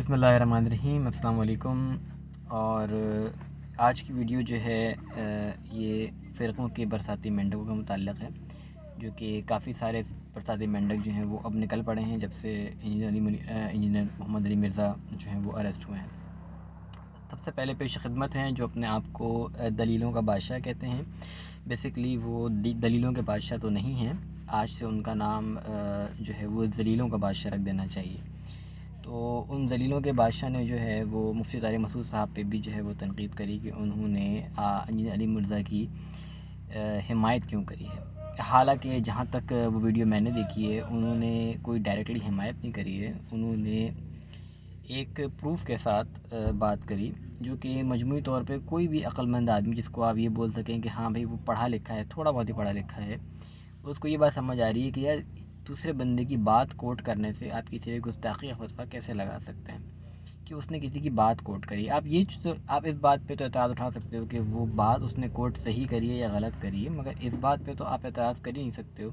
بسم اللہ الرحمن الرحیم، السلام علیکم۔ اور آج کی ویڈیو جو ہے یہ فرقوں کے برساتی مینڈکوں کے متعلق ہے، جو کہ کافی سارے برساتی مینڈک جو ہیں وہ اب نکل پڑے ہیں جب سے انجینئر محمد علی مرزا جو ہیں وہ اریسٹ ہوئے ہیں۔ سب سے پہلے پیش خدمت ہیں جو اپنے آپ کو دلیلوں کا بادشاہ کہتے ہیں۔ بیسکلی وہ دلیلوں کے بادشاہ تو نہیں ہیں، آج سے ان کا نام جو ہے وہ ذلیلوں کا بادشاہ رکھ دینا چاہیے۔ تو ان ذلیلوں کے بادشاہ نے جو ہے وہ مفتی طارق مسعود صاحب پہ بھی جو ہے وہ تنقید کری کہ انہوں نے انجینئر علی مرزا کی حمایت کیوں کری ہے۔ حالانکہ جہاں تک وہ ویڈیو میں نے دیکھی ہے، انہوں نے کوئی ڈائریکٹلی حمایت نہیں کری ہے، انہوں نے ایک پروف کے ساتھ بات کری جو کہ مجموعی طور پہ کوئی بھی عقل مند آدمی جس کو آپ یہ بول سکیں کہ ہاں بھائی وہ پڑھا لکھا ہے، تھوڑا بہت ہی پڑھا لکھا ہے، اس کو یہ بات سمجھ آ رہی ہے کہ یار دوسرے بندے کی بات کوٹ کرنے سے آپ کسی کو گستاخی کا فتویٰ کیسے لگا سکتے ہیں کہ اس نے کسی کی بات کوٹ کری۔ آپ اس بات پہ تو اعتراض اٹھا سکتے ہو کہ وہ بات اس نے کوٹ صحیح کری ہے یا غلط کری ہے، مگر اس بات پہ تو آپ اعتراض کر ہی نہیں سکتے ہو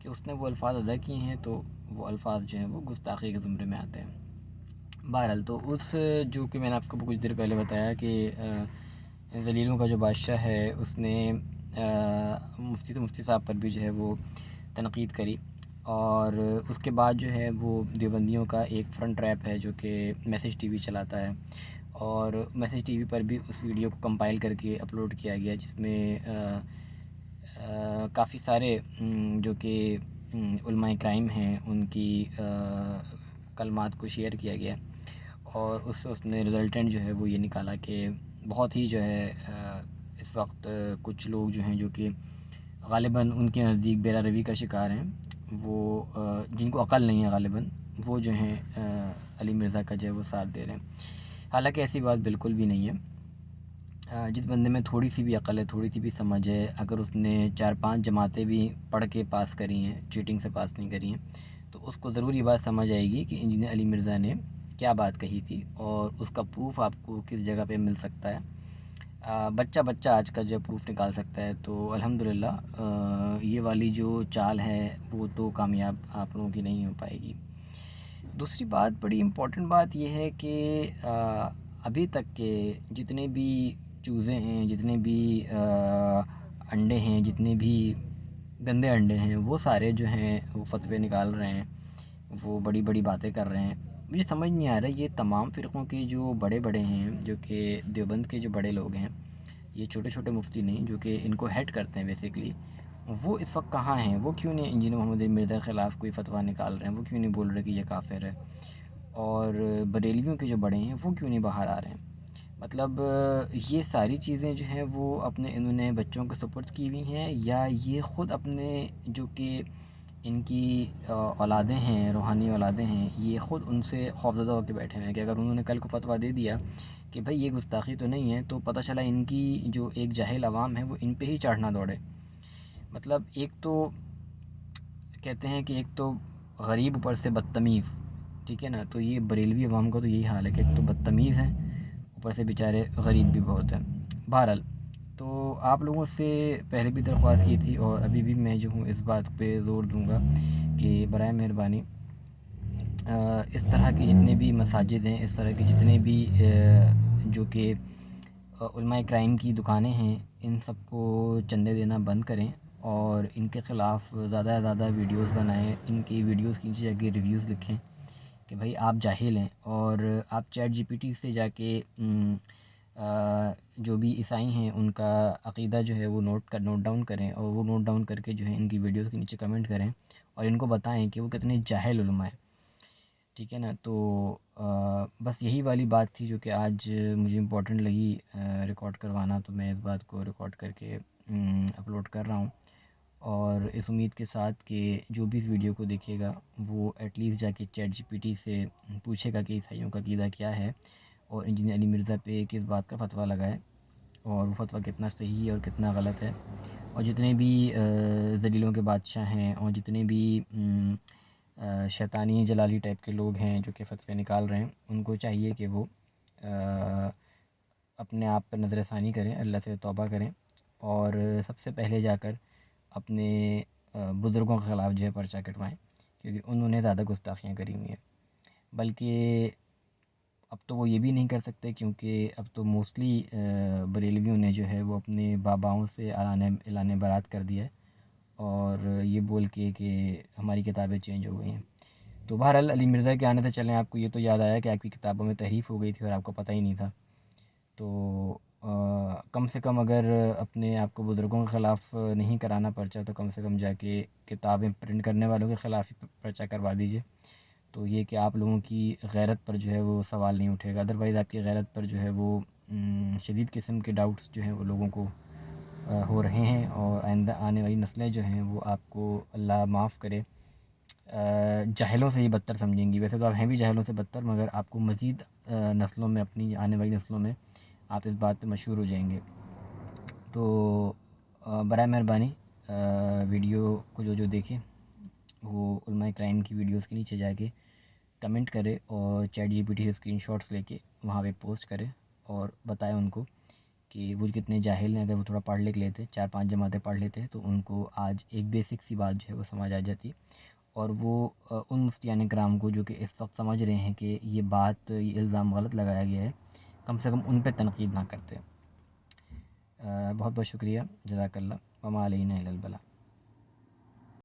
کہ اس نے وہ الفاظ ادا کیے ہیں تو وہ الفاظ جو ہیں وہ گستاخی کے زمرے میں آتے ہیں۔ بہرحال تو اس جو کہ میں نے آپ کو کچھ دیر پہلے بتایا کہ ذلیلوں کا جو بادشاہ ہے اس نے مفتی صاحب پر بھی جو ہے وہ تنقید کری، اور اس کے بعد جو ہے وہ دیوبندیوں کا ایک فرنٹ ریپ ہے جو کہ میسیج ٹی وی چلاتا ہے، اور میسیج ٹی وی پر بھی اس ویڈیو کو کمپائل کر کے اپلوڈ کیا گیا، جس میں کافی سارے جو کہ علماء کرائم ہیں ان کی کلمات کو شیئر کیا گیا، اور اس نے رزلٹنٹ جو ہے وہ یہ نکالا کہ بہت ہی جو ہے اس وقت کچھ لوگ جو ہیں جو کہ غالباً ان کے نزدیک بیرا روی کا شکار ہیں، وہ جن کو عقل نہیں ہے غالباً، وہ جو ہیں علی مرزا کا جو ہے وہ ساتھ دے رہے ہیں۔ حالانکہ ایسی بات بالکل بھی نہیں ہے۔ جس بندے میں تھوڑی سی بھی عقل ہے، تھوڑی سی بھی سمجھ ہے، اگر اس نے 4-5 جماعتیں بھی پڑھ کے پاس کری ہیں، چیٹنگ سے پاس نہیں کری ہیں، تو اس کو ضرور یہ بات سمجھ آئے گی کہ انجینئر علی مرزا نے کیا بات کہی تھی، اور اس کا پروف آپ کو کس جگہ پہ مل سکتا ہے۔ بچہ آج کا جو پروف نکال سکتا ہے، تو الحمدللہ یہ والی جو چال ہے وہ تو کامیاب آپ لوگوں کی نہیں ہو پائے گی۔ دوسری بات، بڑی امپورٹنٹ بات یہ ہے کہ ابھی تک کے جتنے بھی چوزے ہیں، جتنے بھی انڈے ہیں، جتنے بھی گندے انڈے ہیں، وہ سارے جو ہیں وہ فتوے نکال رہے ہیں، وہ بڑی بڑی باتیں کر رہے ہیں۔ مجھے سمجھ نہیں آ رہا یہ تمام فرقوں کے جو بڑے بڑے ہیں، جو کہ دیوبند کے جو بڑے لوگ ہیں، یہ چھوٹے چھوٹے مفتی نہیں جو کہ ان کو ہیڈ کرتے ہیں بیسکلی، وہ اس وقت کہاں ہیں؟ وہ کیوں نہیں انجینئر محمد علی مرزا کے خلاف کوئی فتویٰ نکال رہے ہیں؟ وہ کیوں نہیں بول رہے کہ یہ کافر ہے؟ اور بریلویوں کے جو بڑے ہیں وہ کیوں نہیں باہر آ رہے ہیں؟ مطلب یہ ساری چیزیں جو ہیں وہ انہوں نے بچوں کو سپرد کی ہوئی ہیں، یا یہ خود اپنے جو کہ ان کی اولادیں ہیں، روحانی اولادیں ہیں، یہ خود ان سے خوفزدہ ہو کے بیٹھے ہوئے ہیں کہ اگر انہوں نے کل کو فتویٰ دے دیا کہ بھائی یہ گستاخی تو نہیں ہے، تو پتہ چلا ان کی جو ایک جاہل عوام ہے وہ ان پہ ہی چڑھنا دوڑے۔ مطلب ایک تو کہتے ہیں کہ ایک تو غریب اوپر سے بدتمیز، ٹھیک ہے نا، تو یہ بریلوی عوام کا تو یہی حال ہے کہ ایک تو بدتمیز ہیں، اوپر سے بیچارے غریب بھی بہت ہیں۔ بہرحال تو آپ لوگوں سے پہلے بھی درخواست کی تھی، اور ابھی بھی میں جو ہوں اس بات پہ زور دوں گا کہ برائے مہربانی اس طرح کی جتنے بھی مساجد ہیں، اس طرح کے جتنے بھی جو کہ علماء کرائم کی دکانیں ہیں، ان سب کو چندے دینا بند کریں، اور ان کے خلاف زیادہ سے زیادہ ویڈیوز بنائیں، ان کی ویڈیوز کی نیچے جا کے ریویوز لکھیں کہ بھائی آپ جاہل ہیں، اور آپ چیٹ جی پی ٹی سے جا کے جو بھی عیسائی ہیں ان کا عقیدہ جو ہے وہ نوٹ ڈاؤن کریں، اور وہ نوٹ ڈاؤن کر کے جو ہے ان کی ویڈیوز کے نیچے کمنٹ کریں، اور ان کو بتائیں کہ وہ کتنے جاہل علماء ہیں، ٹھیک ہے نا۔ تو بس یہی والی بات تھی جو کہ آج مجھے امپورٹنٹ لگی ریکارڈ کروانا، تو میں اس بات کو ریکارڈ کر کے اپلوڈ کر رہا ہوں، اور اس امید کے ساتھ کہ جو بھی اس ویڈیو کو دیکھے گا وہ ایٹ لیسٹ جا کے چیٹ جی پی ٹی سے پوچھے گا کہ عیسائیوں کا عقیدہ کیا ہے، اور انجینئر علی مرزا پہ کس بات کا فتویٰ لگائے، اور وہ فتویٰ کتنا صحیح ہے اور کتنا غلط ہے۔ اور جتنے بھی ذلیلوں کے بادشاہ ہیں، اور جتنے بھی شیطانی جلالی ٹائپ کے لوگ ہیں جو کہ فتوے نکال رہے ہیں، ان کو چاہیے کہ وہ اپنے آپ پر نظر ثانی کریں، اللہ سے توبہ کریں، اور سب سے پہلے جا کر اپنے بزرگوں کے خلاف جو ہے پرچہ کٹوائیں، کیونکہ انہوں نے زیادہ گستاخیاں کری ہوئی ہیں۔ بلکہ اب تو وہ یہ بھی نہیں کر سکتے کیونکہ اب تو موسٹلی بریلویوں نے جو ہے وہ اپنے باباؤں سے اعلان برات کر دیا ہے، اور یہ بول کے کہ ہماری کتابیں چینج ہو گئی ہیں۔ تو بہرحال علی مرزا کے آنے سے چلیں آپ کو یہ تو یاد آیا کہ آپ کی کتابوں میں تحریف ہو گئی تھی اور آپ کو پتہ ہی نہیں تھا۔ تو کم سے کم اگر اپنے آپ کو بزرگوں کے خلاف نہیں کرانا پرچہ، تو کم سے کم جا کے کتابیں پرنٹ کرنے والوں کے خلاف ہی پرچہ کروا دیجیے، تو یہ کہ آپ لوگوں کی غیرت پر جو ہے وہ سوال نہیں اٹھے گا۔ ادروائز آپ کی غیرت پر جو ہے وہ شدید قسم کے ڈاؤٹس جو ہیں وہ لوگوں کو ہو رہے ہیں، اور آئندہ آنے والی نسلیں جو ہیں وہ آپ کو اللہ معاف کرے جاہلوں سے ہی بدتر سمجھیں گی۔ ویسے تو آپ ہیں بھی جاہلوں سے بدتر، مگر آپ کو مزید نسلوں میں، اپنی آنے والی نسلوں میں آپ اس بات پہ مشہور ہو جائیں گے۔ تو برائے مہربانی ویڈیو کو جو دیکھیں وہ علماء کرائم کی ویڈیوز کے نیچے جا کے کمنٹ کرے، اور چیٹ جی پی ٹی سے اسکرین شاٹس لے کے وہاں پہ پوسٹ کرے، اور بتائے ان کو کہ وہ کتنے جاہل ہیں۔ اگر وہ تھوڑا پڑھ لکھ لیتے، 4-5 جماعتیں پڑھ لیتے، تو ان کو آج ایک بیسک سی بات جو ہے وہ سمجھ آ جاتی، اور وہ ان مفتیان کرام کو جو کہ اس وقت سمجھ رہے ہیں کہ یہ بات، یہ الزام غلط لگایا گیا ہے، کم سے کم ان پہ تنقید نہ کرتے۔ بہت بہت شکریہ، جزاک اللہ، وما علینا الا البلاغ۔